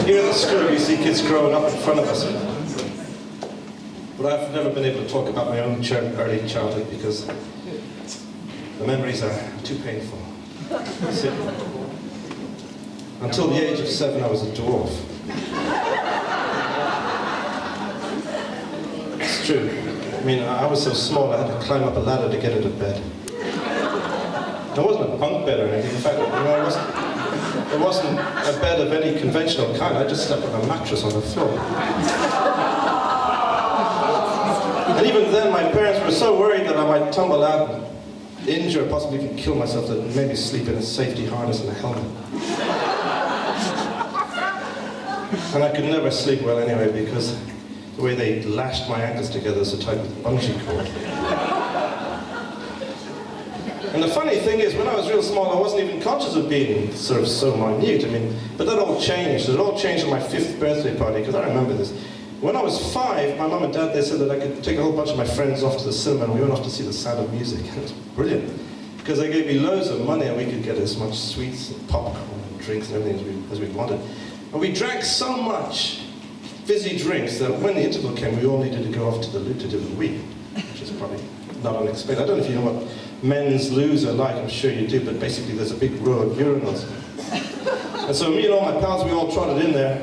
Here in the school, you see kids growing up in front of us. But I've never been able to talk about my own early childhood because the memories are too painful. See, until the age of 7, I was a dwarf. It's true. I mean, I was so small I had to climb up a ladder to get into bed. It wasn't a bunk bed or anything. In fact, it wasn't a bed of any conventional kind. I just slept on a mattress on the floor. And even then, my parents were so worried that I might tumble out and injure, possibly even kill myself, that made me sleep in a safety harness and a helmet. And I could never sleep well anyway, because the way they lashed my ankles together as a type of bungee cord. And the funny thing is, when I was real small, I wasn't even conscious of being sort of so minute. I mean, but that all changed. It all changed on my 5th birthday party, because I remember this. When I was 5, my mum and dad, they said that I could take a whole bunch of my friends off to the cinema, and we went off to see The Sound of Music. And it was brilliant, because they gave me loads of money, and we could get as much sweets and popcorn and drinks and everything as we wanted. And we drank so much fizzy drinks that when the interval came, we all needed to go off to the loo to do a wee, which is probably not unexpected. I don't know if you know what men's loos are like, I'm sure you do, but basically there's a big row of urinals. And so me and all my pals, we all trotted in there,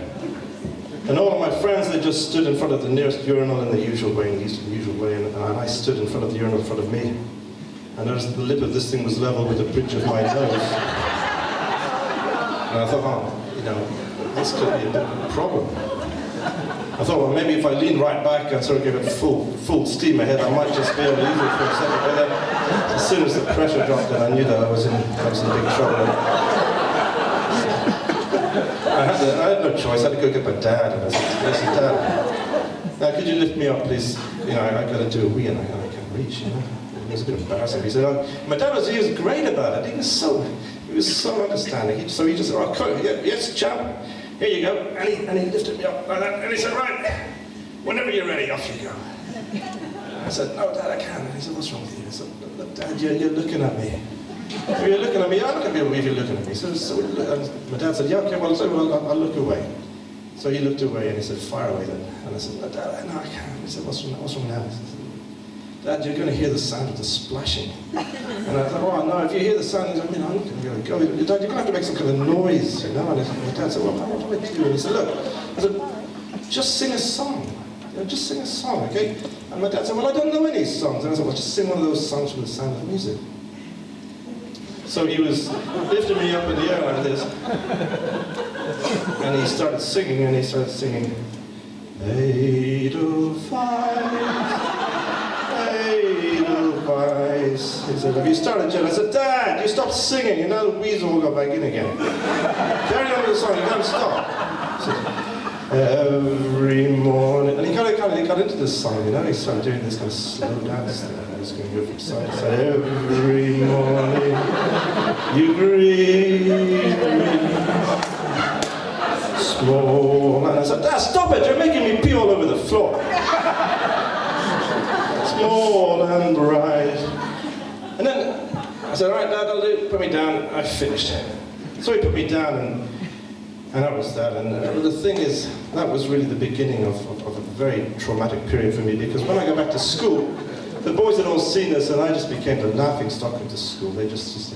and all of my friends, they just stood in front of the nearest urinal in the usual way, and I stood in front of the urinal in front of me. I noticed the lip of this thing was level with the bridge of my nose. And I thought, oh, you know, this could be a bit of a problem. I thought, well, maybe if I lean right back and sort of give it full steam ahead, I might just be able to use it for a second. But then, as soon as the pressure dropped in, I knew that I was in big trouble. I had no choice. I had to go get my dad, and I said, listen, Dad, now could you lift me up, please? You know, I got to do a wee, and I can't reach. You know, it was a bit embarrassing. He said, oh. My dad was great about it. He was so understanding. So he just said, oh, yes, champ. Here you go, and he lifted me up like that, and he said, right, whenever you're ready, off you go. I said, no, Dad, I can't. And he said, what's wrong with you? I said, look, Dad, you're looking at me. You're looking at me, I look at me if you're looking at me. So and my dad said, yeah, okay, well, I'll look away. So he looked away, and he said, fire away then. And I said, no, Dad, no, I can't. He said, what's wrong now? I said, Dad, you're going to hear the sound of the splashing. And I thought, oh, no, if you hear the sound, I mean, I'm going to go. Dad, you're going to have to make some kind of noise, you know? And my dad said, well, what do I do? And he said, look, I said, just sing a song. You know, just sing a song, okay? And my dad said, well, I don't know any songs. And I said, well, just sing one of those songs from The Sound of Music. So he was lifting me up in the air like this. And he started singing, 805. He said, have you started yet? I said, Dad, you stopped singing, and now the weasel will go back in again. Carry on with the song, you can't stop. He said, every morning, and he kind of got into this song, you know, he started doing this kind of slow dance thing. I was going to go from side to side. Every morning, you greet me, small, and I said, Dad, stop it, you're making me pee all over the floor. Small and bright. And then I said, all right, Dad, I'll do it. Put me down. I finished. So he put me down, and that was that. And the thing is, that was really the beginning of a very traumatic period for me, because when I got back to school, the boys had all seen this, and I just became the laughing stock of the school. They just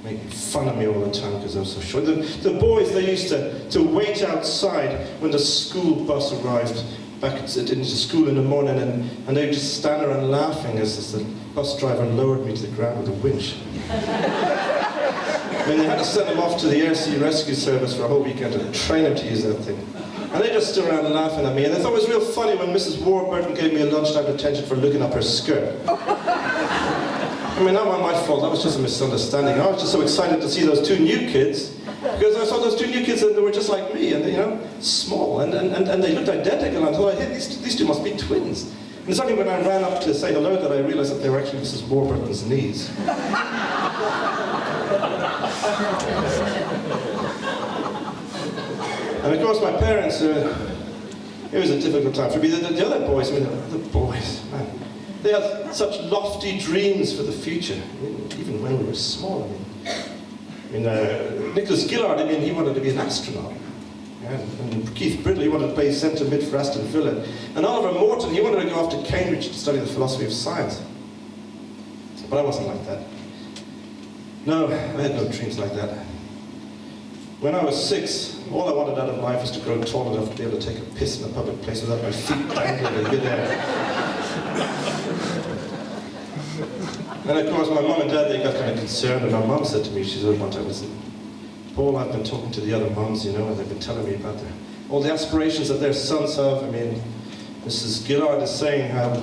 make fun of me all the time because I was so short. The boys, they used to wait outside when the school bus arrived back into school in the morning, and they would just stand around laughing as the bus driver lowered me to the ground with a winch. I mean, they had to send them off to the EIC rescue service for a whole weekend to train them to use that thing. And they just stood around laughing at me, and they thought it was real funny when Mrs. Warburton gave me a lunchtime detention for looking up her skirt. I mean, that wasn't my fault, that was just a misunderstanding. I was just so excited to see those two new kids, because I saw those two new kids and they were just like me, and you know, small, and they looked identical, and I thought, hey, these two must be twins. And it's only when I ran up to say hello that I realized that they were actually Mrs. Warburton's niece. And of course my parents, it was a difficult time for me. The other boys, I mean, the boys, man, they had such lofty dreams for the future, I mean, even when we were small. I mean, Nicholas Gillard, I mean, he wanted to be an astronaut. And Keith Bridley wanted to play centre mid for Aston Villa. And Oliver Morton, he wanted to go off to Cambridge to study the philosophy of science. But I wasn't like that. No, I had no dreams like that. When I was 6, all I wanted out of life was to grow tall enough to be able to take a piss in a public place without my feet dangling in midair. And of course, my mum and dad, they got kind of concerned, and my mum said to me, she said one time, listen, Paul, I've been talking to the other mums, you know, and they've been telling me about all the aspirations that their sons have. I mean, Mrs. Gillard is saying how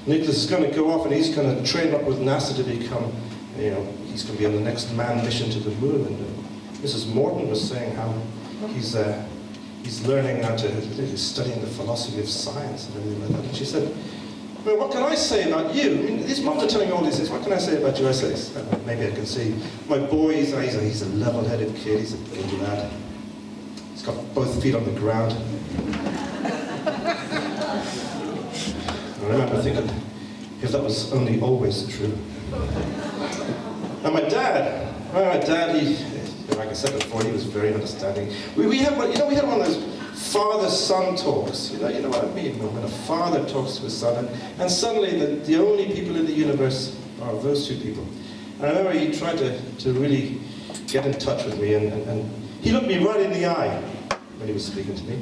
Nicholas is going to go off and he's going to train up with NASA to become, you know, he's going to be on the next manned mission to the moon. And Mrs. Morton was saying how he's learning how to, he's studying the philosophy of science and everything like that. And she said, well, what can I say about you? I mean, these mums are telling me all these things. What can I say about you? I say, maybe I can see my boy, he's a level-headed kid. He's a good lad. He's got both feet on the ground. I remember thinking, if that was only always true. And my dad, he, like I said before, he was very understanding. We had one of those father-son talks. You know what I mean? When a father talks to his son, and suddenly the only people in the universe are those two people. And I remember he tried to really get in touch with me, and he looked me right in the eye when he was speaking to me.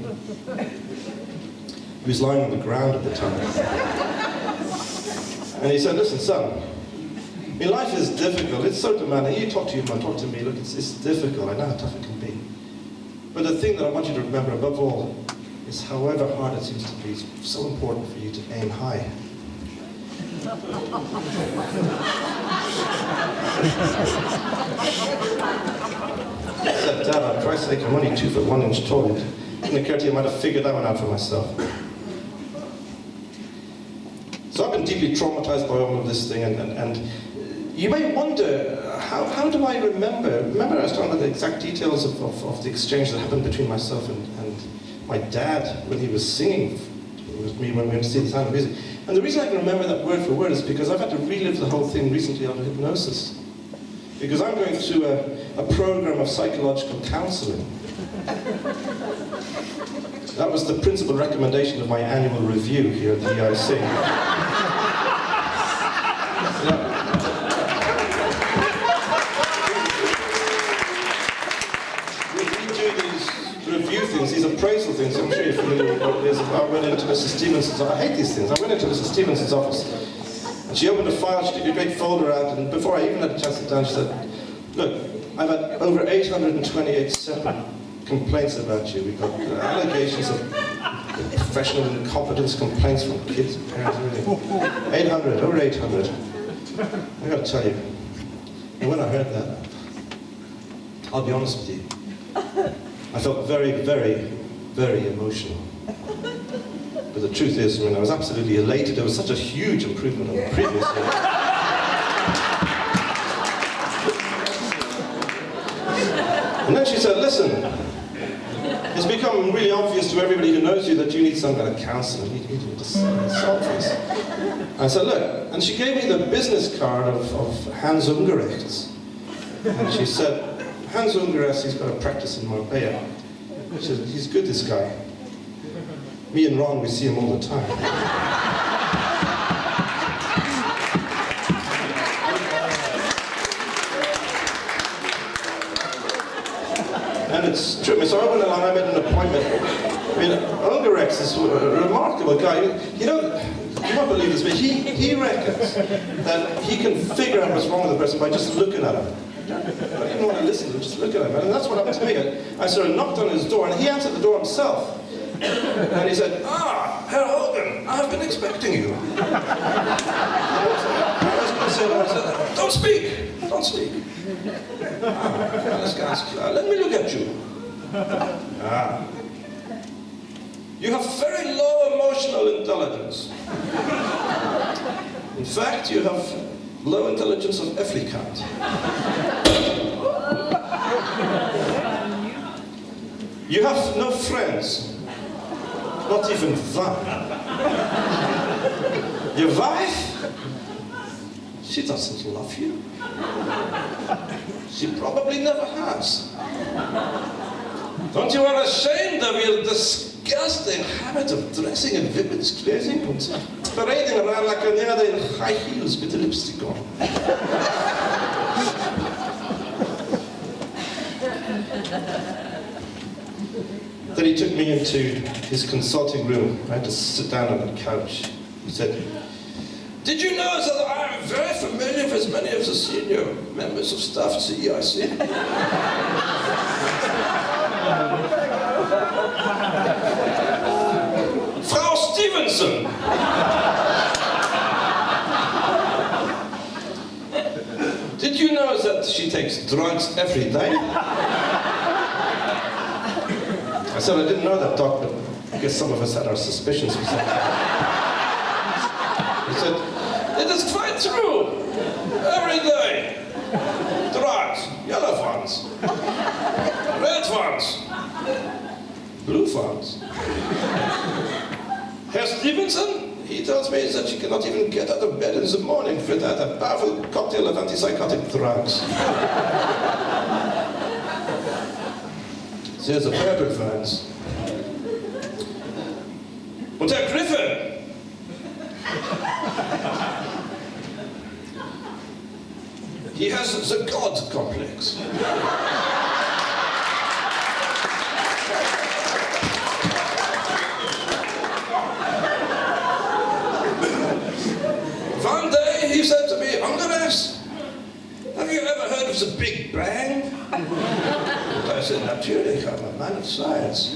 He was lying on the ground at the time. And he said, listen, son, I mean, life is difficult. It's so demanding. You talk to your mum, talk to me. Look, it's difficult. I know how tough it can be. But the thing that I want you to remember above all is however hard it seems to be, it's so important for you to aim high. I said, Dad, on Christ's sake, I'm only 2 foot 1 inch tall. It didn't occur to you I might have figured that one out for myself. So I've been deeply traumatized by all of this thing, and you may wonder, how do I remember? Remember I was talking about the exact details of the exchange that happened between myself and my dad when he was singing with me when we went to see The Sound of Music. And the reason I can remember that word for word is because I've had to relive the whole thing recently under hypnosis. Because I'm going through a program of psychological counseling. That was the principal recommendation of my annual review here at the EIC. These appraisal things, I'm sure you're familiar with what it is. I went into Mrs. Stevenson's office. I hate these things. I went into Mrs. Stevenson's office, and she opened a file, she took a great folder out, and before I even had a chance to sit down, she said, look, I've had over 828 separate complaints about you. We've got allegations of professional incompetence, complaints from kids and parents, everything. 800, over 800. I gotta tell you, and when I heard that, I'll be honest with you, I felt very, very, very emotional. But the truth is, I was absolutely elated. It was such a huge improvement on the previous year. And then she said, listen, it's become really obvious to everybody who knows you that you need some kind of counseling. You need to solve this. I said, look, and she gave me the business card of Hans Ungerecht. And she said, Hans Ungerecht, he's got a practice in Marbella. She said, he's good, this guy. Me and Ron, we see him all the time. And it's true. So I went along, I made an appointment. I mean, Ungerecht is a remarkable guy. You know, you won't believe this, but he reckons that he can figure out what's wrong with the person by just looking at him. I didn't want to listen to him, just look at him. And that's what happened to me. I sort of knocked on his door, and he answered the door himself. And he said, Herr Hogan, I've been expecting you. I was going to say, I said, don't speak, don't speak. Let me look at you. You have very low emotional intelligence. In fact, you have low intelligence of every kind. You have no friends, not even one. Your wife, she doesn't love you. She probably never has. Don't you are ashamed of your disgusting habit of dressing in women's clothing and parading around like a nerd in high heels with the lipstick on? Then he took me into his consulting room. I had to sit down on a couch. He said, "Did you know that I am very familiar with many of the senior members of staff at the EIC?" Frau Stevenson! Did you know that she takes drugs every day? I said, "I didn't know that, Doc, but I guess some of us had our suspicions." He said, "It is quite true. Every day. Drugs, yellow ones, red ones, blue ones. Herr Stevenson, he tells me that she cannot even get out of bed in the morning without a powerful cocktail of antipsychotic drugs. There's the purple ones. Und Herr Griffin, he has the God complex. One day he said to me, "Andreas, have you ever heard of the Big Bang?" I said, "Natürlich, I'm a man of science.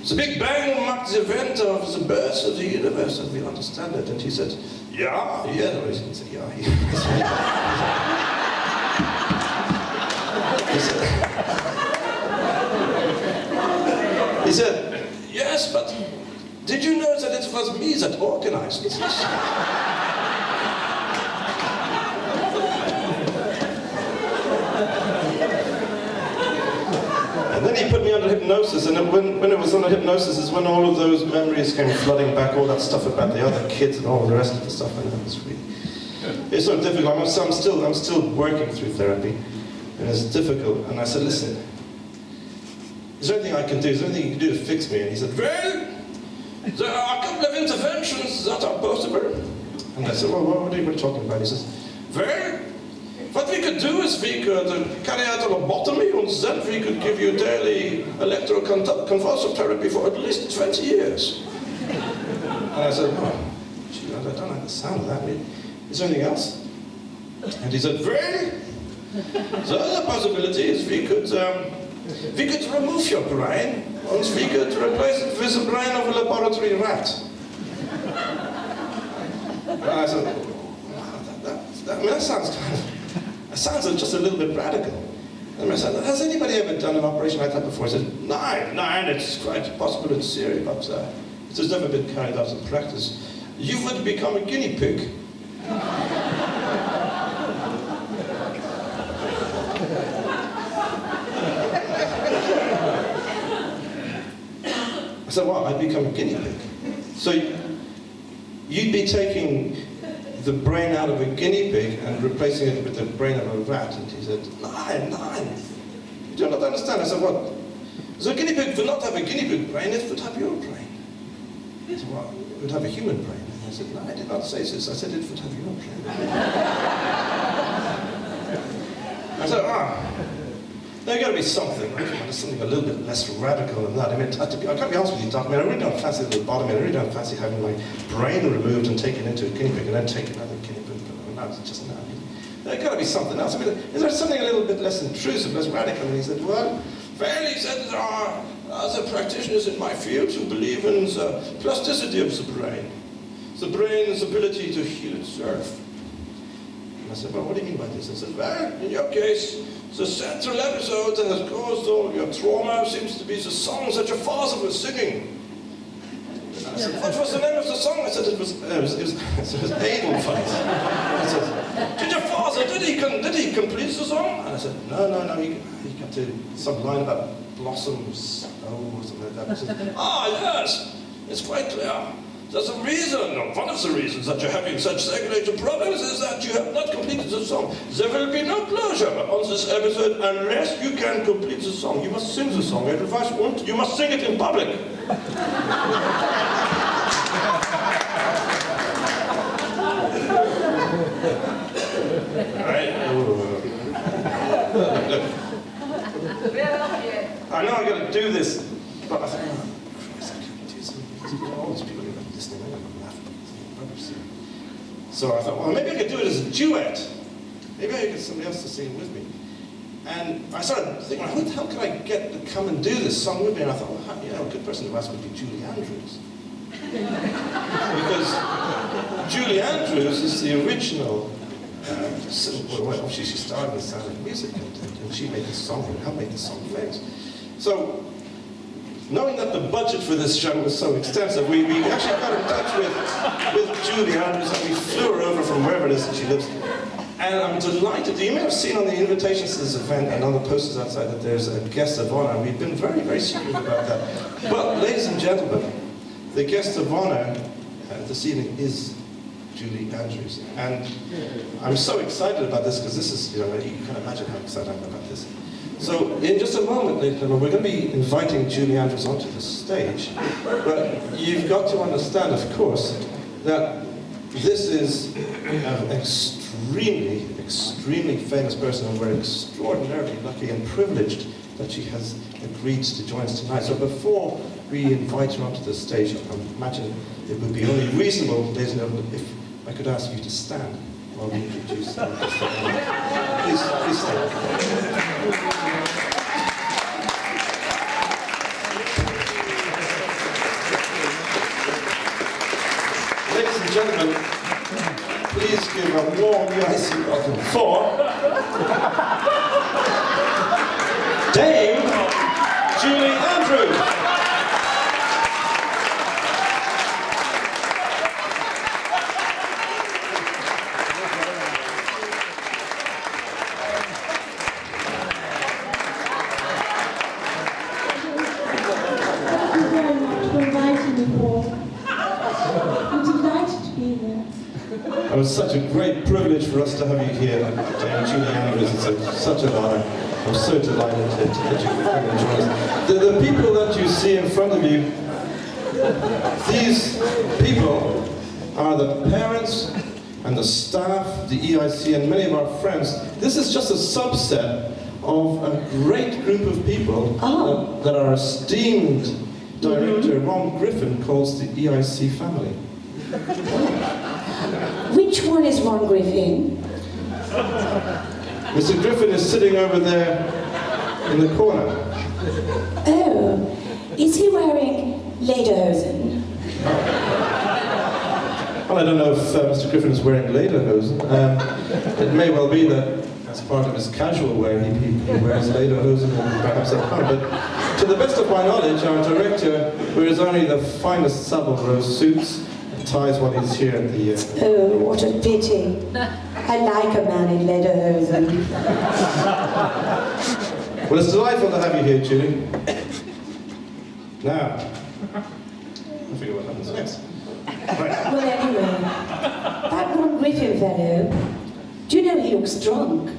The Big Bang marked the event of the birth of the universe as we understand it." And he said, "Yeah, or he said, "Yeah." He said, "Yes, but did you know that it was me that organized this?" And then he put me under hypnosis, and when it was under hypnosis is when all of those memories came flooding back, all that stuff about the other kids and all the rest of the stuff, and it was really, it's so difficult. I'm still working through therapy, and it's difficult. And I said, "Listen, is there anything I can do? Is there anything you can do to fix me?" And he said, "Well, there are a couple of interventions that are possible." And I said, "Well, what are you talking about?" He says, "Well, what we could do is we could carry out a lobotomy, and then we could give you daily electroconvulsive therapy for at least 20 years. And I said, "Oh, gee, I don't like the sound of that. I mean, is there anything else?" And he said, "Well, the other possibility is we could remove your brain, and we could replace it with the brain of a laboratory rat." And I said, that sounds kind of... It sounds just a little bit radical. And I said, "Has anybody ever done an operation like that before?" He said, "Nine, it's quite possible in theory, but it has never been carried out in practice. You would become a guinea pig." I said, "What, I'd become a guinea pig? So you'd be taking the brain out of a guinea pig and replacing it with the brain of a rat?" And he said, Nine. You do not understand." I said, "What? The guinea pig would not have a guinea pig brain, it would have your brain." He said, "Well, it would have a human brain." And I said, "No, I did not say this. I said it would have your brain." I said, there's got to be something. Something a little bit less radical than that. I mean, I can't be honest with you, Doc. I mean, I really don't fancy the lobotomy. I really don't fancy having my brain removed and taken into a guinea pig and then taking another guinea pig. No, it's just no. There's got to be something else. I mean, is there something a little bit less intrusive, less radical? And he said, "Well, he said, there are other practitioners in my field who believe in the plasticity of the brain's ability to heal itself." And I said, "Well, what do you mean by this?" I said, "Well, in your case, the central episode that has caused all your trauma seems to be the songs that your father was singing." And I said, "What was the name of the song?" I said, it was Edelweiss. I said, "Did your father, did he complete the song?" And I said, No, he got to some line about blossoms, or something like that. I said, "Ah, yes, it's quite clear. There's a reason, or one of the reasons that you're having such circulatory problems is that you have not completed the song. There will be no closure on this episode unless you can complete the song. You must sing the song. I advise you must sing it in public. I know I'm going to do this, but I think, oh, Christ, I can't do something. All these people are listening, I'm going to laugh at rubbish. So I thought, well, maybe I could do it as a duet. Maybe I could get somebody else to sing with me. And I started thinking, how can I get to come and do this song with me? And I thought, well, you know, a good person to ask would be Julie Andrews. Because Julie Andrews is the original, well, she started in Sound of Music, and she made this song, and helped make this song famous. So, knowing that the budget for this show was so extensive, we actually got in touch with Julie Andrews, and we flew her over from wherever it is that she lives. And I'm delighted. You may have seen on the invitations to this event and on the posters outside that there's a guest of honor. We've been very, very secretive about that. But, ladies and gentlemen, the guest of honor this evening is Julie Andrews. And I'm so excited about this because this is, you know, you can imagine how excited I am about this. So, in just a moment, ladies and gentlemen, we're going to be inviting Julie Andrews onto the stage. But you've got to understand, of course, that this is an extremely famous person, and we're extraordinarily lucky and privileged that she has agreed to join us tonight. So before we invite her onto the stage, I imagine it would be only reasonable, ladies and gentlemen, if I could ask you to stand while we introduce her. Please stand. Ladies and gentlemen, please give a warm EIC welcome for Dame Julie Andrews. It was such a great privilege for us to have you here, Dame Julie Andrews. It's such an honor. I'm so delighted that you come and join us. The people that you see in front of you, these people are the parents and the staff, the EIC, and many of our friends. This is just a subset of a great group of people that our esteemed director, Ron Griffin, calls the EIC family. Which one is Ron Griffin? Mr. Griffin is sitting over there in the corner. Oh, is he wearing lederhosen? Well, I don't know if Mr. Griffin is wearing lederhosen. It may well be that as part of his casual wear, he wears lederhosen and perhaps at home. But to the best of my knowledge, our director wears only the finest Savile Row suits and ties while he's here at the... Oh, what a pity. I like a man in lederhosen. Well, it's delightful to have you here, Julie. Now, I forget what happens next. Right. Well, anyway, that Ron Griffin fellow, do you know he looks drunk?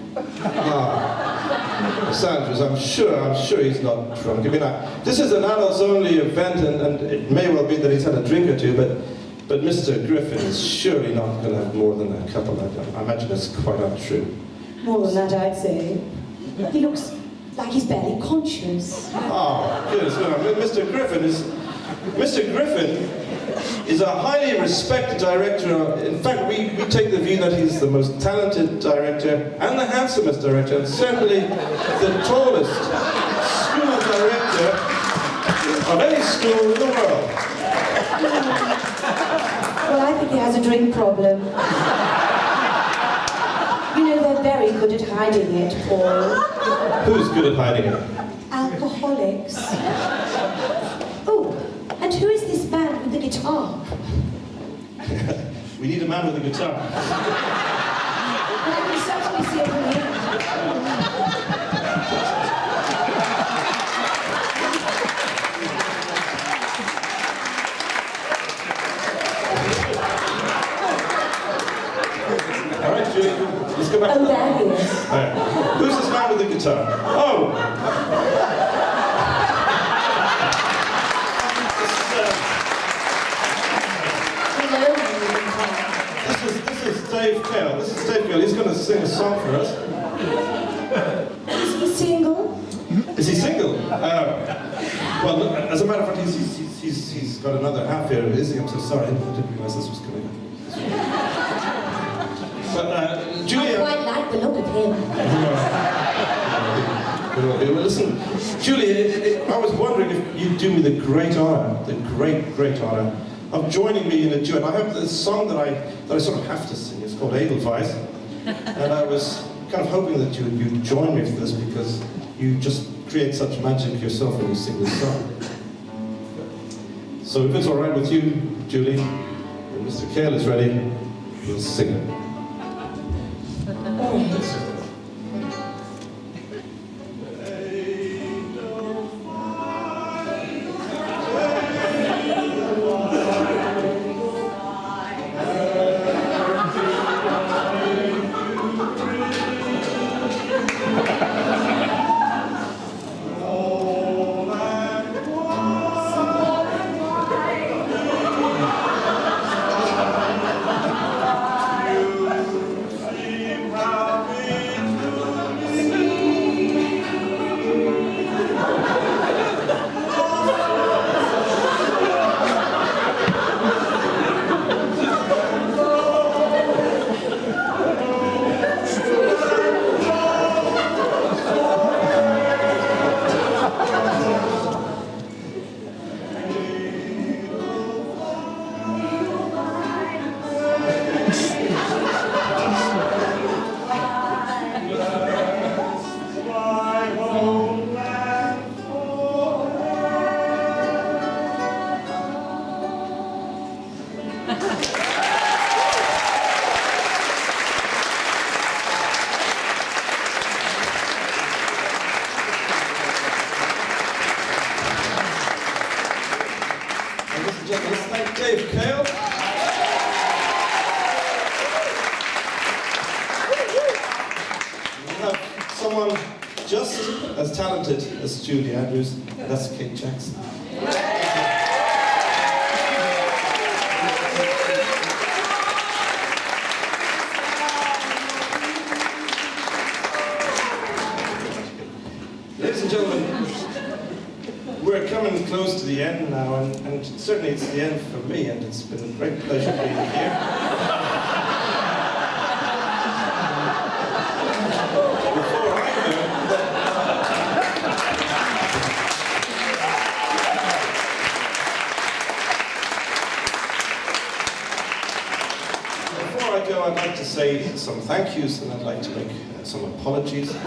Sanders, I'm sure he's not drunk. I mean, this is an adults-only event, and it may well be that he's had a drink or two, but Mr. Griffin is surely not going to have more than a couple. I imagine it's quite untrue. More than that, I'd say. He looks like he's barely conscious. Oh, goodness, no, Mr. Griffin is a highly respected director. In fact, we take the view that he's the most talented director and the handsomest director, and certainly the tallest school director of any school in the world. Well, I think he has a drink problem. You know, they're very good at hiding it, Paul. Who's good at hiding it? Alcoholics. Oh, and who is this man with the guitar? We need a man with a guitar. Well, I can certainly see it from here. sing a song for us. Is he single? Is he single? Well, as a matter of fact, he's got another half here, is he? I'm so sorry, I didn't realise this was coming up. But Julia... I quite like the look of him. Well, listen, Julia, I was wondering if you'd do me the great honour, great honour, of joining me in a duet. I have this song that I sort of have to sing. It's called Edelweiss, and I was kind of hoping that you'd join me for this because you just create such magic yourself when you sing this song. So if it's all right with you, Julie, and Mr. Cale is ready, we'll sing it. All right. Let's thank Dave Cale. We have someone just as talented as Julie Andrews, and that's Kate Jackson. Ladies and gentlemen, we're coming close to the end now, and certainly it's the end for me, and it's been a great pleasure being here. Before I go, I'd like to say some thank yous, and I'd like to make some apologies. And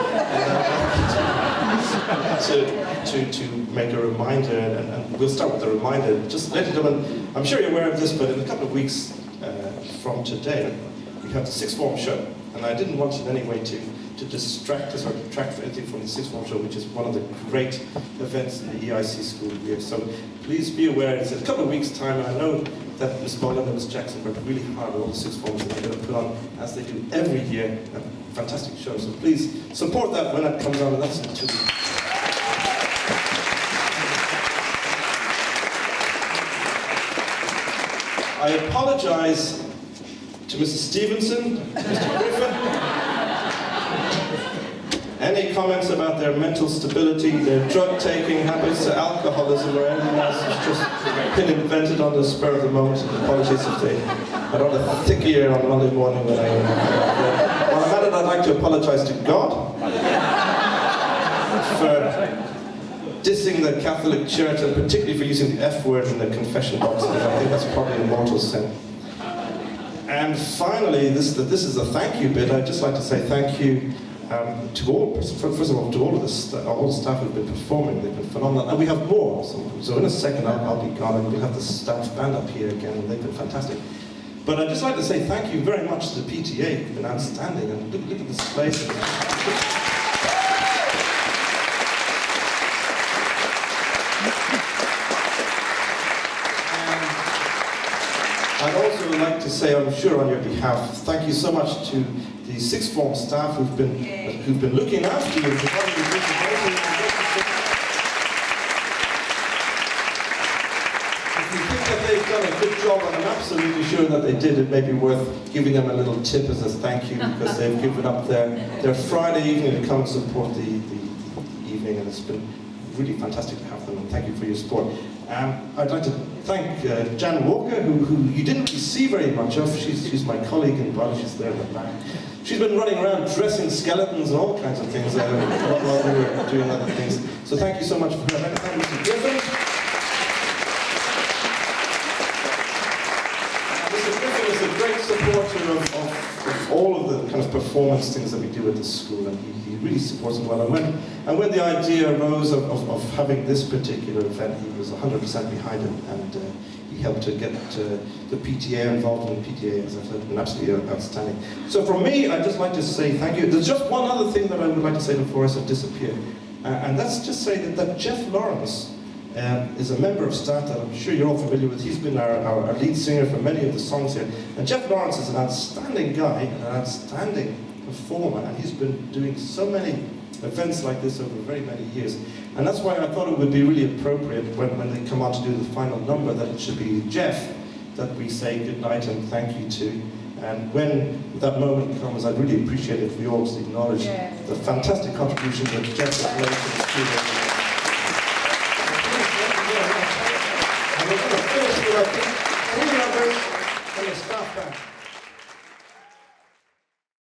to make a reminder, and we'll start with the reminder. Just ladies and gentlemen, I'm sure you're aware of this, but in a couple of weeks from today, we have the Sixth Form show, and I didn't want in any way to distract us or detract anything from the Sixth Form show, which is one of the great events in the EIC school year. So please be aware, it's in a couple of weeks' time, and I know that Ms. Boland and Ms. Jackson work really hard with all the Sixth Forms that they're going to put on, as they do every year, a fantastic show. So please support that when that comes on, and that's in 2 weeks. I apologize to Mrs. Stevenson, Mr. Griffin. Any comments about their mental stability, their drug-taking habits, their alcoholism, or anything else has just been invented on the spur of the moment. Apologies if they had on a thick ear on Monday morning when I... While I'm at it, I'd like to apologize to God for dissing the Catholic Church, and particularly for using the F word in the confession box. I think that's probably a mortal sin. And finally, this is a thank you bit. I'd just like to say thank you to all, first of all, to all of the staff who've been performing. They've been phenomenal, and we have more. So in a second, I'll be gone, and we'll have the staff band up here again, and they've been fantastic. But I'd just like to say thank you very much to the PTA. You've been outstanding, and look at this place. I'd also like to say, I'm sure on your behalf, thank you so much to the Sixth Form staff who've been looking after you. If you think that they've done a good job, and I'm absolutely sure that they did. It may be worth giving them a little tip as a thank you, because they've given up their Friday evening to come and support the evening, and it's been really fantastic to have them, and thank you for your support. I'd like to thank Jan Walker, who you didn't really see very much of. She's my colleague in Bali, she's there in the back. She's been running around dressing skeletons and all kinds of things while we were doing other things. So thank you so much for her. Thank you, Mr. Griffin. Mr. Griffin is a great supporter of all of the kind of performance things that we do at the school, and he really supports them well. And when the idea arose of having this particular event, he was 100% behind it, and he helped to get the PTA involved, and the PTA has been absolutely outstanding. So for me, I'd just like to say thank you. There's just one other thing that I would like to say before I disappear, and that's just say that Jeff Lawrence is a member of staff that I'm sure you're all familiar with. He's been our lead singer for many of the songs here. And Jeff Lawrence is an outstanding guy, an outstanding performer, and he's been doing so many events like this over very many years. And that's why I thought it would be really appropriate when they come on to do the final number that it should be Jeff that we say goodnight and thank you to. And when that moment comes, I'd really appreciate it if we all just acknowledge the fantastic contribution that Jeff has made to the studio. And we're going to finish with our 3 numbers and the staff band.